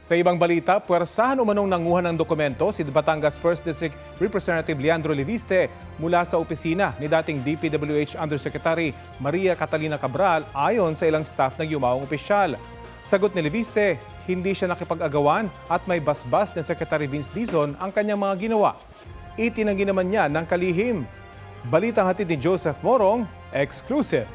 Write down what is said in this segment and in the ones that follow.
Sa ibang balita, puwersahan umanong nanguha ng dokumento si Batangas 1st District Representative Leandro Leviste mula sa opisina ni dating DPWH Undersecretary Maria Catalina Cabral ayon sa ilang staff ng yumaong opisyal. Sagot ni Leviste, hindi siya nakipag-agawan at may basbas ni Secretary Vince Dizon ang kanyang mga ginawa. Itinanggi naman niya ng kalihim. Balitang hatid ni Joseph Morong, exclusive.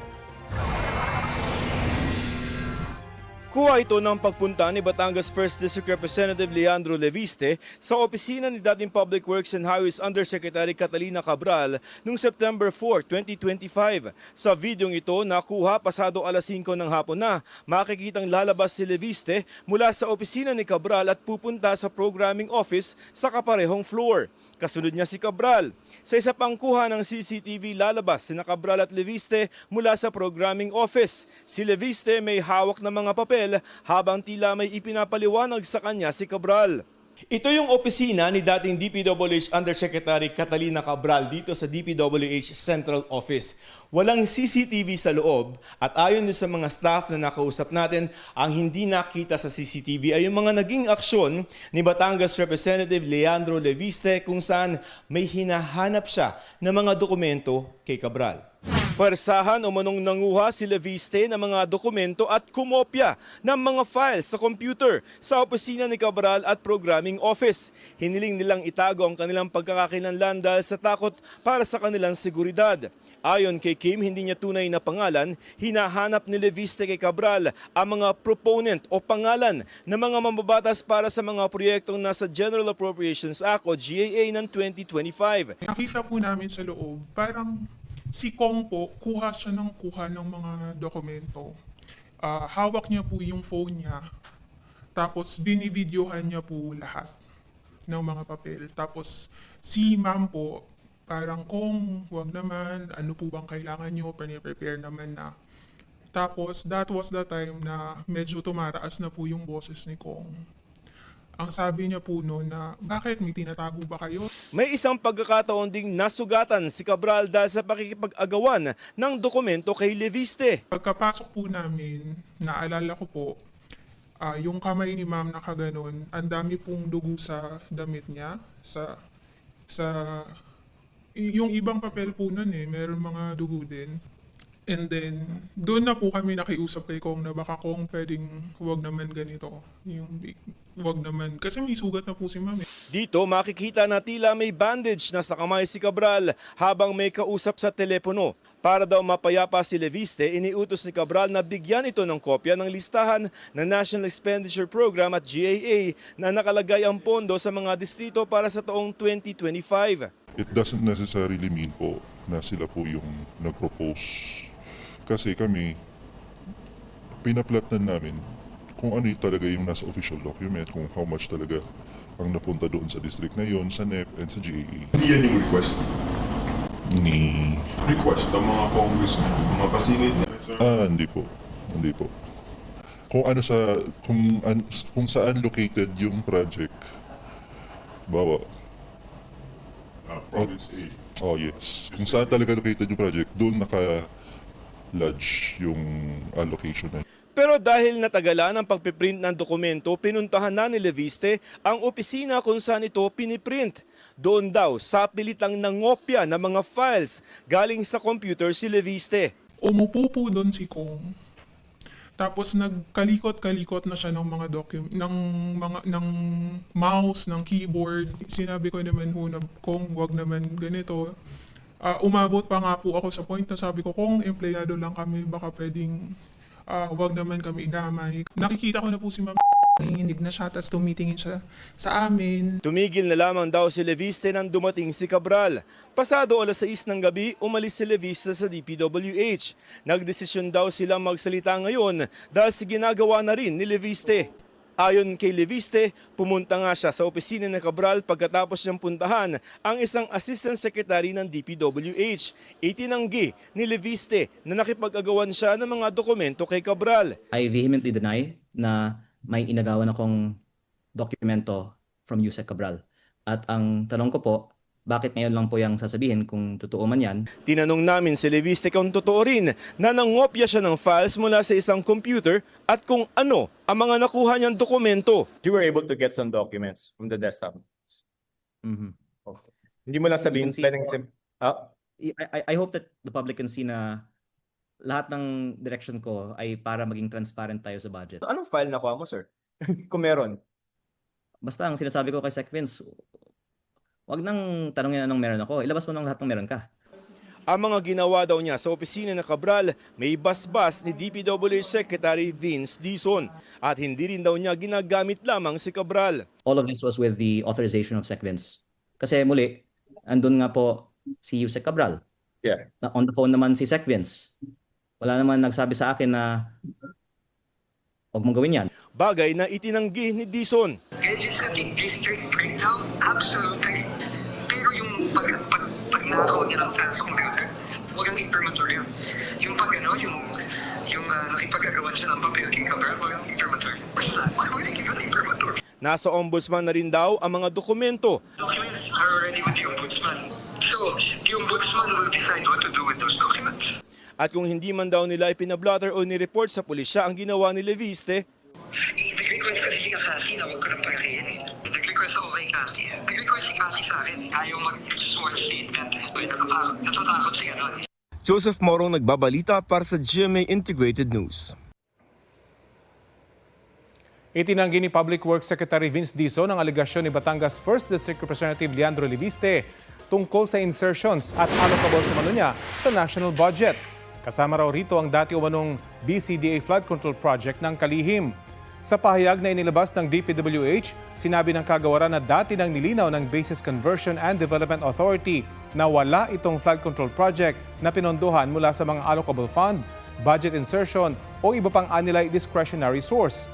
Kuha ito ng pagpunta ni Batangas 1st District Representative Leandro Leviste sa opisina ni dating Public Works and Highways Undersecretary Catalina Cabral noong September 4, 2025. Sa videong ito, nakuha pasado alas 5 ng hapon na, makikitang lalabas si Leviste mula sa opisina ni Cabral at pupunta sa programming office sa kaparehong floor. Kasunod niya si Cabral. Sa isa pang kuha ng CCTV, lalabas sina Cabral at Leviste mula sa programming office. Si Leviste may hawak na mga papel habang tila may ipinapaliwanag sa kanya si Cabral. Ito yung opisina ni dating DPWH Undersecretary Catalina Cabral dito sa DPWH Central Office. Walang CCTV sa loob at ayon din sa mga staff na nakausap natin, ang hindi nakita sa CCTV ay yung mga naging aksyon ni Batangas Representative Leandro Leviste kung saan may hinahanap siya ng mga dokumento kay Cabral. Pwersahan o manong nanguha si Leviste ng mga dokumento at kumopya ng mga files sa computer sa opisina ni Cabral at programming office. Hiniling nilang itago ang kanilang pagkakakilanlan dahil sa takot para sa kanilang seguridad. Ayon kay Kim, hindi niya tunay na pangalan, hinahanap ni Leviste kay Cabral ang mga proponent o pangalan ng mga mambabatas para sa mga proyektong nasa General Appropriations Act o GAA ng 2025. Nakita po namin sa loob, parang si Kong po, kuha ng mga dokumento. Hawak niya po yung phone niya. Tapos binivideohan niya po lahat ng mga papel. Tapos si ma'am po, parang Kong, wag naman, ano po bang kailangan niyo, prepare naman na. Tapos that was the time na medyo tumataas na po yung boses ni Kong. Ang sabi niya po noon na, bakit may tinatago ba kayo? May isang pagkakataon ding nasugatan si Cabral dahil sa pakikipag-agawan ng dokumento kay Leviste. Pagkapasok po namin, naalala ko po, yung kamay ni ma'am nakaganon, ang dami pong dugo sa damit niya, yung ibang papel po nun meron mga dugo din. And then, doon na po kami nakiusap kay Kong na baka Kong pwedeng wag naman ganito. Wag naman. Kasi may sugat na po si ma'am. Dito makikita na tila may bandage na sa kamay si Cabral habang may kausap sa telepono. Para daw mapayapa si Leviste, iniutos ni Cabral na bigyan ito ng kopya ng listahan ng National Expenditure Program at GAA na nakalagay ang pondo sa mga distrito para sa taong 2025. It doesn't necessarily mean po na sila po yung nag-propose. Kasi kami, pinaplatnan namin kung ano talaga yung nasa official document, kung how much talaga ang napunta doon sa district na yon, sa NEP and sa GAA. Hindi yan yung request. Request ng mga congressmen, mga pasingit niya. Hindi po. Hindi po. Kung saan located yung project, bawa. Province A. Oh yes. Kung saan talaga located yung project, doon naka-lodge yung allocation na. Pero dahil natagalan ang pagpiprint ng dokumento, pinuntahan na ni Leviste ang opisina kung saan ito piniprint. Doon daw, sa pilitang nangopya ng mga files galing sa computer si Leviste. Umupo po doon si Kong. Tapos nagkalikot-kalikot na siya ng mga ng mouse, ng keyboard. Sinabi ko naman ho na Kong, wag naman ganito. Umabot pa nga po ako sa point na sabi ko, Kong, empleyado lang kami, baka pwedeng wag naman kami idamay. Nakikita ko na po si ma'am, nanginginig na siya, tapos tumitingin siya sa amin. Tumigil na lamang daw si Leviste nang dumating si Cabral. Pasado alas 6 ng gabi, umalis si Leviste sa DPWH. Nagdesisyon daw silang magsalita ngayon dahil si ginagawa na rin ni Leviste. Ayon kay Leviste, pumunta nga siya sa opisina ng Cabral pagkatapos niyang puntahan ang isang assistant secretary ng DPWH. Itinanggi ni Leviste na nakipag-agawan siya ng mga dokumento kay Cabral. I vehemently deny na may inagawan akong dokumento from Yusek Cabral. At ang tanong ko po, bakit ngayon lang po yung sasabihin kung totoo man yan? Tinanong namin si Leviste kung totoo rin na nangopya siya ng files mula sa isang computer at kung ano ang mga nakuha niyang dokumento. You were able to get some documents from the desktop. Mhm. Okay. Hindi mo lang sabihin, You can see- pwedeng I hope that the public can see na lahat ng direction ko ay para maging transparent tayo sa budget. anong file nakuha mo, sir? Kung meron. Basta ang sinasabi ko kay Sec Vince, wag nang tanongin anong meron ako. Ilabas mo nang lahat ng meron ka. Ang mga ginawa daw niya sa opisina ng Cabral may basbas ni DPWH Secretary Vince Dizon at hindi rin daw niya ginagamit lamang si Cabral. All of this was with the authorization of Sec Vince. Kasi muli, andun nga po si Yusek Cabral. Yeah. On the phone naman si Sec Vince. Wala naman nagsabi sa akin na huwag mong gawin yan. Bagay na itinanggi ni Dizon. Legislative district breakdown, absolutely. Pero yung pagnakaw niya ng files sa computer, huwag ang imprimatur yun. Yung nakipagagawan siya ng papel kay Cabral, huwag ang imprimatur. Basta, huwag nakikita ng imprimatur. Nasa ombudsman na rin daw ang mga dokumento. Documents are already with the ombudsman. So, the ombudsman will decide what to do with those documents. At kung hindi man daw nila ipinablotter o nireport sa pulisya ang ginawa ni Leviste, I-request kasi si Kaki na huwag ko nang pagakihin eh. Nag-request ako kay Kaki. Nag-request si Kaki sa akin. Ayaw mag-sworn statement eh. Natatakot siya nun eh. Joseph Morong nagbabalita para sa GMA Integrated News. Itinanggi ni Public Works Secretary Vince Dizon ang aligasyon ni Batangas 1st District Representative Leandro Leviste tungkol sa insertions at allocable sa umano niya sa national budget. Kasama raw rito ang dati umanong BCDA Flood Control Project ng Kalihim. Sa pahayag na inilabas ng DPWH, sinabi ng kagawaran na dati nang nilinaw ng Basis Conversion and Development Authority na wala itong flood control project na pinondohan mula sa mga allocable fund, budget insertion o iba pang anilay discretionary source.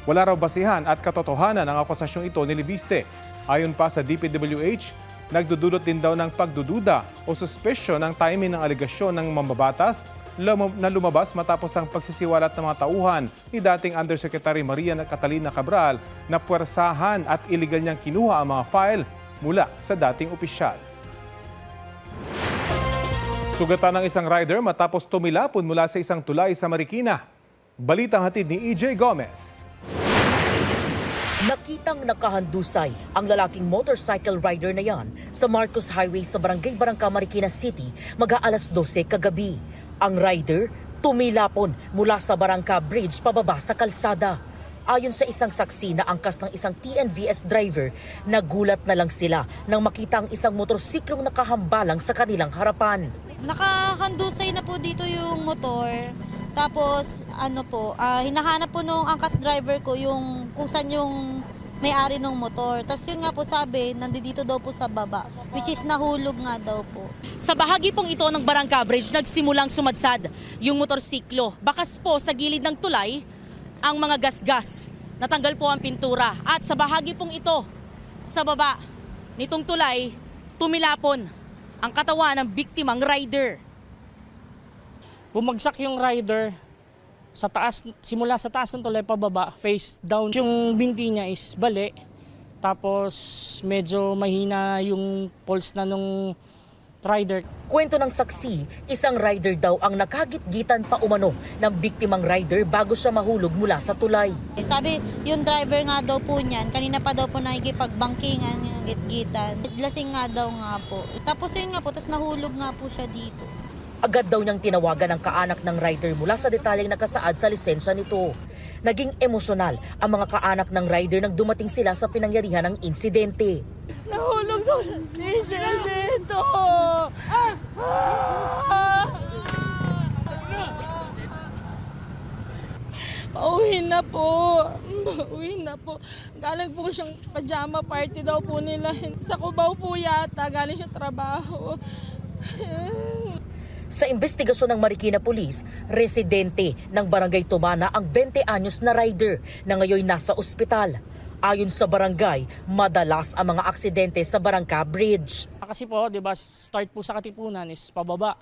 Wala raw basihan at katotohanan ang akusasyong ito ni Leviste. Ayon pa sa DPWH, nagdudulot din daw ng pagdududa o suspicion ng timing ng aligasyon ng mambabatas na lumabas matapos ang pagsisiwalat ng mga tauhan ni dating Undersecretary Maria Catalina Cabral na puwersahan at iligal niyang kinuha ang mga file mula sa dating opisyal. Sugatan ng isang rider matapos tumilapon mula sa isang tulay sa Marikina. Balitang hatid ni EJ Gomez. Nakitang nakahandusay ang lalaking motorcycle rider na yan sa Marcos Highway sa Barangay Barangka, Marikina City mag-aalas 12 kagabi. Ang rider tumilapon mula sa Barangka Bridge pababa sa kalsada. Ayon sa isang saksi na angkas ng isang TNVS driver, nagulat na lang sila nang makita ang isang motorsiklong nakahambalang sa kanilang harapan. Nakahandusay na po dito yung motor. Tapos hinahanap po nung angkas driver ko yung kung saan yung may-ari ng motor. Tapos yun nga po sabi, nandito daw po sa baba, which is nahulog nga daw po. Sa bahagi pong ito ng Barangka Bridge, nagsimulang sumadsad yung motorsiklo. Bakas po sa gilid ng tulay ang mga gasgas. Natanggal po ang pintura. At sa bahagi pong ito, sa baba nitong tulay, tumilapon ang katawan ng biktimang rider. Bumagsak yung rider sa taas, simula sa taas ng tulay pababa, face down. Yung binti niya is bali, tapos medyo mahina yung pulse na nung rider. Kwento ng saksi, isang rider daw ang nakagitgitan pa umano ng biktimang rider bago siya mahulog mula sa tulay. Sabi, yung driver nga daw po niyan, kanina pa daw po nakikipagbangkingan, gitgitan. Lasing nga daw nga po. Tapos yun nga po, tapos nahulog nga po siya dito. Agad daw niyang tinawagan ang kaanak ng rider mula sa detalyeng nakasaad sa lisensya nito. Naging emosyonal ang mga kaanak ng rider nang dumating sila sa pinangyarihan ng insidente. Nahulog daw siya dito! Pauwi na po. Pauwi na po. Galing po siyang pajama party daw po nila. Sa Cubao po yata. Galing siya trabaho. Sa investigasyon ng Marikina Police, residente ng Barangay Tumana ang 20 anyos na rider na ngayon nasa ospital. Ayon sa barangay, madalas ang mga aksidente sa Barangka Bridge. Kasi po, di ba, start po sa Katipunan is pababa.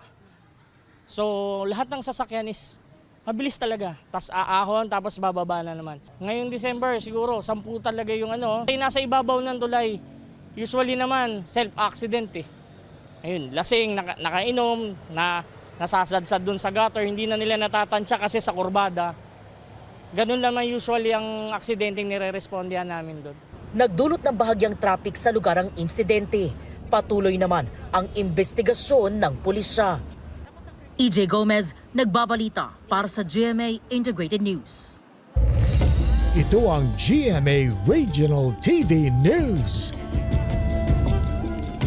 So, lahat ng sasakyan is mabilis talaga. Tapos aahon, tapos bababa na naman. Ngayong December, siguro, 10 talaga yung nasa ibabaw ng tulay. Usually naman, self-accident eh. Ayun, lasing, nakainom, nasasadsad dun sa gutter, hindi na nila natatansya kasi sa kurbada. Ganun naman usually ang aksidenteng nire-respondihan namin doon. Nagdulot ng bahagyang traffic sa lugar ang insidente. Patuloy naman ang investigasyon ng pulisya. EJ Gomez, nagbabalita para sa GMA Integrated News. Ito ang GMA Regional TV News.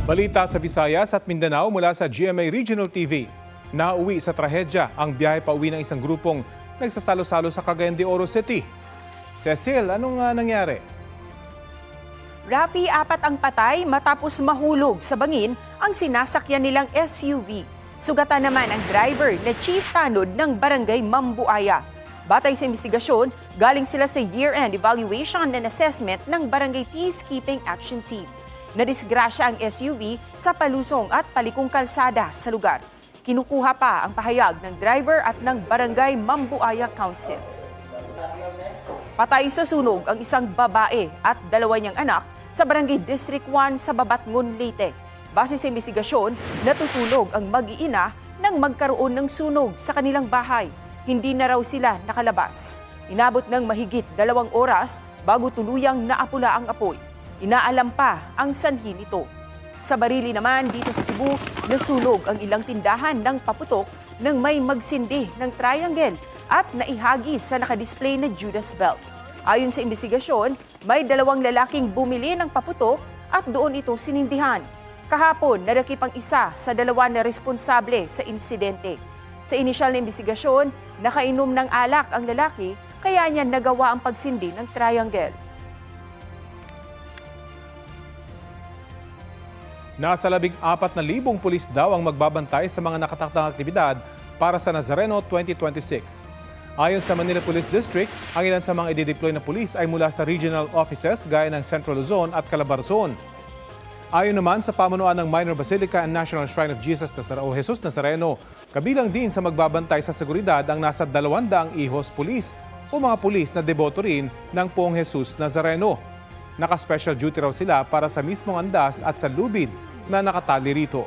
Balita sa Visayas at Mindanao mula sa GMA Regional TV. Nauwi sa trahedya ang biyahe pauwi ng isang grupong nagsasalo-salo sa Cagayan de Oro City. Cecil, anong nangyari? Rafi, 4 ang patay matapos mahulog sa bangin ang sinasakyan nilang SUV. Sugatan naman ang driver na chief tanod ng barangay Mambuaya. Batay sa investigasyon, galing sila sa year-end evaluation and assessment ng Barangay Peacekeeping Action Team. Nadisgrasya ang SUV sa palusong at palikong kalsada sa lugar. Kinukuha pa ang pahayag ng driver at ng Barangay Mambuaya Council. Patay sa sunog ang isang babae at 2 niyang anak sa Barangay District 1 sa Babatngon, Leyte. Base sa investigasyon, natutulog ang mag-iina nang magkaroon ng sunog sa kanilang bahay. Hindi na raw sila nakalabas. Inabot ng mahigit 2 oras bago tuluyang naapula ang apoy. Inaalam pa ang sanhi nito. Sa Barili naman dito sa Cebu, nasunog ang ilang tindahan ng paputok nang may magsindi ng triangle at naihagis sa nakadisplay na Judas Belt. Ayon sa investigasyon, may 2 lalaking bumili ng paputok at doon ito sinindihan. Kahapon, narakip ang isa sa 2 na responsable sa insidente. Sa inisyal na investigasyon, nakainom ng alak ang lalaki kaya niya nagawa ang pagsindi ng triangle. Nasa 14,000 pulis daw ang magbabantay sa mga nakatakdang aktibidad para sa Nazareno 2026. Ayon sa Manila Police District, ang ilan sa mga i-deploy na pulis ay mula sa regional offices gaya ng Central Luzon at Calabarzon. Ayon naman sa pamunuan ng Minor Basilica and National Shrine of Jesus Nazareno, kabilang din sa magbabantay sa seguridad ang nasa 200 ihos pulis o mga pulis na deboto rin ng Poong Jesus Nazareno. Naka-special duty raw sila para sa mismong andas at sa lubid na nakatali rito.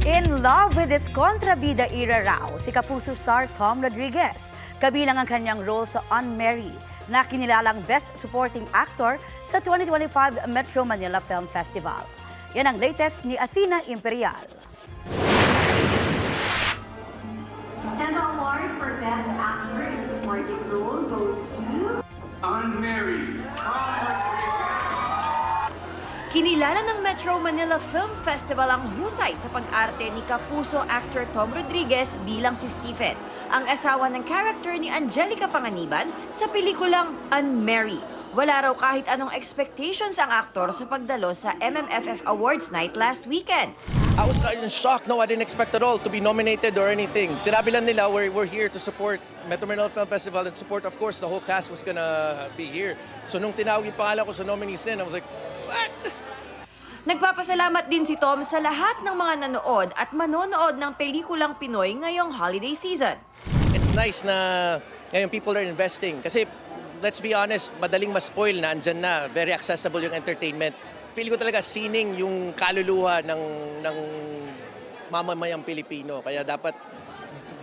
In love with his kontrabida era raw, si Kapuso star Tom Rodriguez, kabilang ang kanyang role sa Unmarried, na kinilalang Best Supporting Actor sa 2025 Metro Manila Film Festival. Yan ang latest ni Athena Imperial. And the award for Best Actor in Supporting Role goes to Unmarried. Kinilala ng Metro Manila Film Festival ang husay sa pag-arte ni Kapuso actor Tom Rodriguez bilang si Stephen, ang asawa ng character ni Angelica Panganiban sa pelikulang Unmarried. Wala raw kahit anong expectations ang aktor sa pagdalo sa MMFF Awards Night last weekend. I was in shock. No, I didn't expect at all to be nominated or anything. Sinabi lang nila we're here to support Metro Manila Film Festival and support, of course, the whole cast was gonna be here. So nung tinawag yung pangalan ko sa nominees din, I was like, what? Nagpapasalamat din si Tom sa lahat ng mga nanood at manonood ng pelikulang Pinoy ngayong holiday season. It's nice na ngayon people are investing. Kasi, let's be honest, madaling ma-spoil na andyan na. Very accessible yung entertainment. Feel ko talaga sining yung kaluluwa ng mamamayang Pilipino. Kaya dapat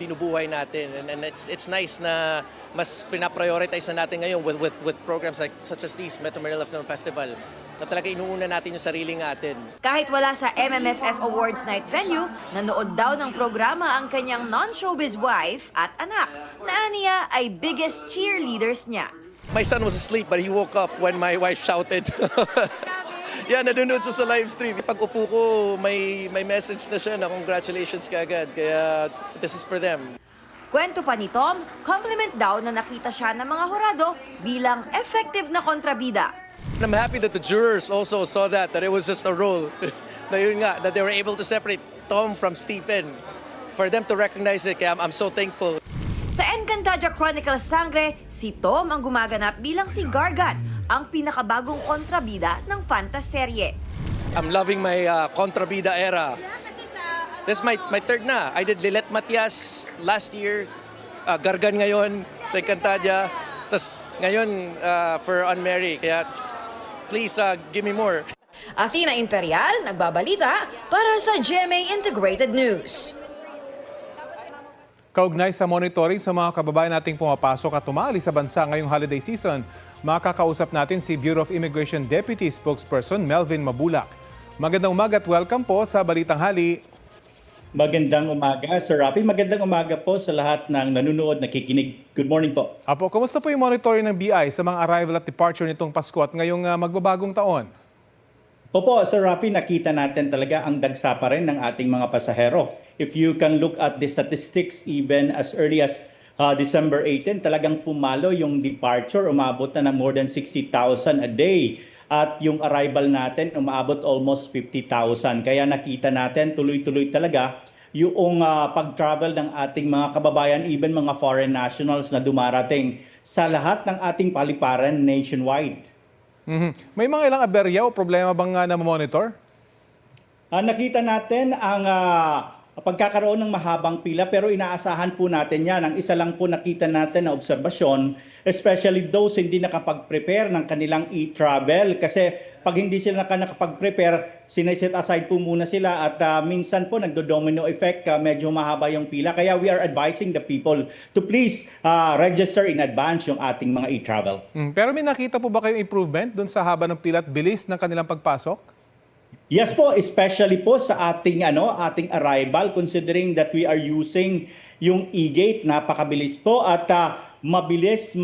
binubuhay natin. And it's nice na mas pinaprioritize na natin ngayon with programs like such as these, Metro Manila Film Festival, na talaga inuuna natin yung sarili natin. Kahit wala sa MMFF Awards Night venue, nanood daw ng programa ang kanyang non-showbiz wife at anak, na aniya ay biggest cheerleaders niya. My son was asleep but he woke up when my wife shouted. Yeah, nanonood siya sa live stream. Pag upo ko, may message na siya na congratulations kaagad. Kaya this is for them. Kwento pa ni Tom, compliment daw na nakita siya ng mga hurado bilang effective na kontrabida. I'm happy that the jurors also saw that it was just a role. Na yun nga, that they were able to separate Tom from Stephen. For them to recognize it, kaya I'm so thankful. Sa Encantadia Chronicles Sangre, si Tom ang gumaganap bilang si Gargat, ang pinakabagong kontrabida ng fantaserye. I'm loving my kontrabida era. Kasi sa This is my third na. I did Lilet Matias last year, Gargan ngayon sa Encantadia, tapos ngayon for Unmarry. Kaya please give me more. Athena Imperial, nagbabalita para sa GMA Integrated News. Kaugnay sa monitoring sa mga kababayan nating pumapasok at umaalis sa bansa ngayong holiday season, makakausap natin si Bureau of Immigration Deputy Spokesperson Melvin Mabulak. Magandang umaga at welcome po sa Balitang Hali. Magandang umaga, Sir Rafi. Magandang umaga po sa lahat ng nanonood, nakikinig. Good morning po. Apo, kumusta po yung monitoring ng BI sa mga arrival at departure nitong Pasko at ngayong magbabagong taon? Opo, Sir Rafi, nakita natin talaga ang dagsa pa rin ng ating mga pasahero. If you can look at the statistics even as early as December 18, talagang pumalo yung departure, umabot na ng more than 60,000 a day. At yung arrival natin, umaabot almost 50,000. Kaya nakita natin tuloy-tuloy talaga yung pag-travel ng ating mga kababayan, even mga foreign nationals na dumarating sa lahat ng ating paliparan nationwide. May mga ilang aberya o problema bang na-monitor? Nakita natin ang pagkakaroon ng mahabang pila pero inaasahan po natin yan. Ang isa lang po nakita natin na obserbasyon, especially those hindi nakapag-prepare ng kanilang e-travel kasi pag hindi sila nakapag-prepare, sineset aside po muna sila at minsan po nagdo-domino effect, medyo mahaba yung pila. Kaya we are advising the people to please register in advance yung ating mga e-travel. Pero may nakita po ba kayong improvement dun sa haba ng pila at bilis ng kanilang pagpasok? Yes po, especially po sa ating ating arrival considering that we are using yung e-gate, napakabilis po at mabilis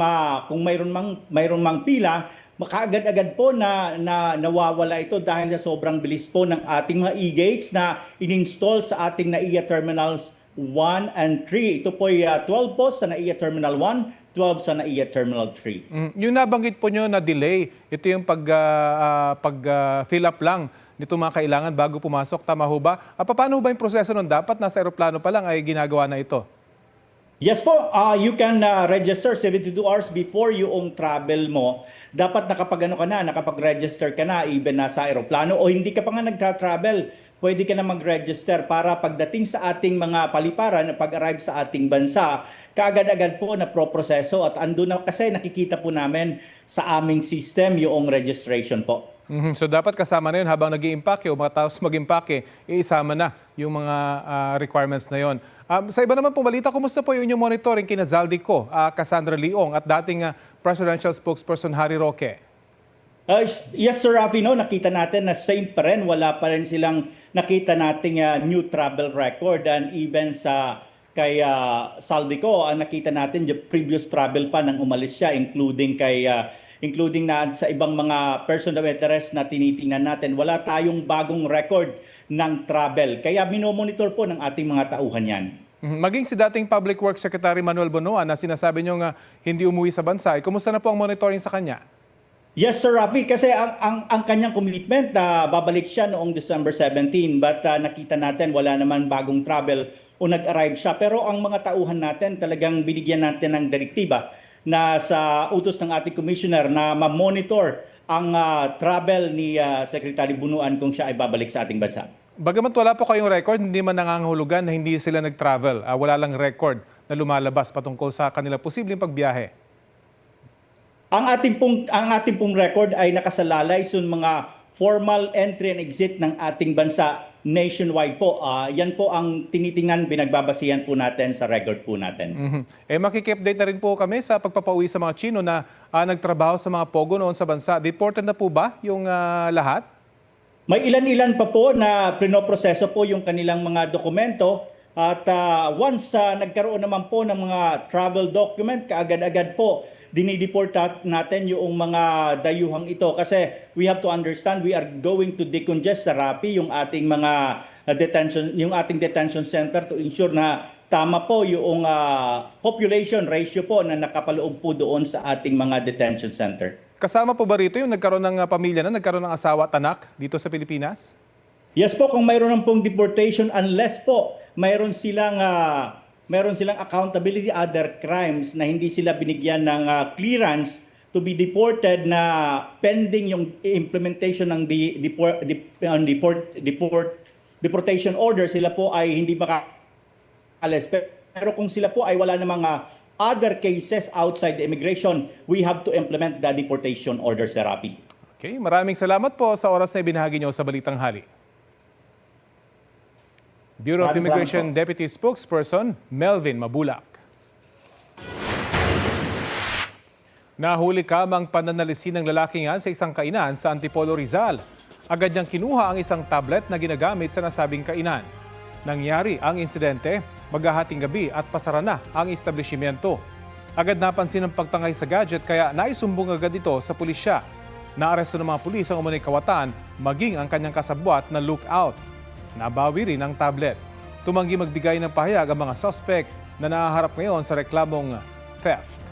kung mayroon mang pila, makaagad-agad po na nawawala ito dahil sa sobrang bilis po ng ating mga e-gates na in-install sa ating NAIA Terminals 1 and 3. Ito po ay 12 po sa NAIA Terminal 1, 12 sa NAIA Terminal 3. Yung nabanggit po nyo na delay, ito yung pag-fill up lang nito mga kailangan bago pumasok. Tama ho ba? Paano ba yung proseso nun? Dapat nasa aeroplano pa lang ay ginagawa na ito? Yes po, you can register 72 hours before yung travel mo. Dapat nakapag-register ka na even nasa aeroplano o hindi ka pa nga nagtra-travel. Pwede ka na mag-register para pagdating sa ating mga paliparan, pag-arrive sa ating bansa, kaagad-agad po na proproseso at ando na kasi nakikita po namin sa aming system yung registration po. So dapat kasama na yun habang nag-i-impake o matapos mag-impake, isama na yung mga requirements na yun. Sa iba naman po balita, kumusta po yung inyong monitoring kina Zaldico, Cassandra Leong at dating Presidential Spokesperson Harry Roque? Yes, Sir Rafi, nakita natin na same pa rin. Wala pa rin silang nakita nating new travel record and even kay Zaldico, nakita natin yung previous travel pa nang umalis siya including na sa ibang mga person of interest na tinitingnan natin. Wala tayong bagong record ng travel. Kaya minomonitor po ng ating mga tauhan yan. Maging si dating Public Works Secretary Manuel Bonoan na sinasabi nyo nga hindi umuwi sa bansa, kumusta na po ang monitoring sa kanya? Yes, Sir Rafi, kasi ang kanyang commitment babalik siya noong December 17 but nakita natin wala naman bagong travel o nag-arrive siya. Pero ang mga tauhan natin talagang binigyan natin ng direktiba na sa utos ng ating commissioner na ma-monitor ang travel ni Secretary Bunuan kung siya ay babalik sa ating bansa. Bagamat wala po kayong record, hindi man nangangahulugan na hindi sila nag-travel. Wala lang record na lumalabas patungkol sa kanila posibleng pagbiyahe. Ang ating pong record ay nakasalalay sa mga formal entry and exit ng ating bansa nationwide po. Yan po ang tinitingnan, binagbabasihan po natin sa record po natin. Makikip-update na rin po kami sa pagpapauwi sa mga Chino na nagtrabaho sa mga Pogo noon sa bansa. Deported na po ba yung lahat? May ilan-ilan pa po na prinoproseso po yung kanilang mga dokumento at once nagkaroon naman po ng mga travel document, kaagad-agad po dinideport natin yung mga dayuhang ito kasi we have to understand we are going to decongest sa RAPI yung ating mga ating detention center to ensure na tama po yung population ratio po na nakapaloob po doon sa ating mga detention center. Kasama po ba rito yung nagkaroon ng pamilya na, nagkaroon ng asawa at anak dito sa Pilipinas? Yes po, kung mayroon ng pong deportation unless po mayroon silang accountability other crimes na hindi sila binigyan ng clearance to be deported na pending yung implementation ng deportation order, sila po ay hindi makaalis. Pero kung sila po ay wala ng mga other cases outside the immigration, we have to implement the deportation order, Sir Rafi. Okay, maraming salamat po sa oras na ibinahagi niyo sa Balitang Hali. Bureau of Maraming Immigration salamat po. Deputy Spokesperson Melvin Mabulak. Nahuli kamang pananalisin ng lalaking yan sa isang kainan sa Antipolo, Rizal. Agad niyang kinuha ang isang tablet na ginagamit sa nasabing kainan. Nangyari ang insidente maghahating gabi at pasara na ang establishmento. Agad napansin ang pagtangay sa gadget kaya naisumbong agad ito sa pulisya. Naaresto ng mga pulis ang umunay kawatan maging ang kanyang kasabwat na lookout. Nabawi rin ang tablet. Tumanggi magbigay ng pahayag ang mga suspect na nahaharap ngayon sa reklamong theft.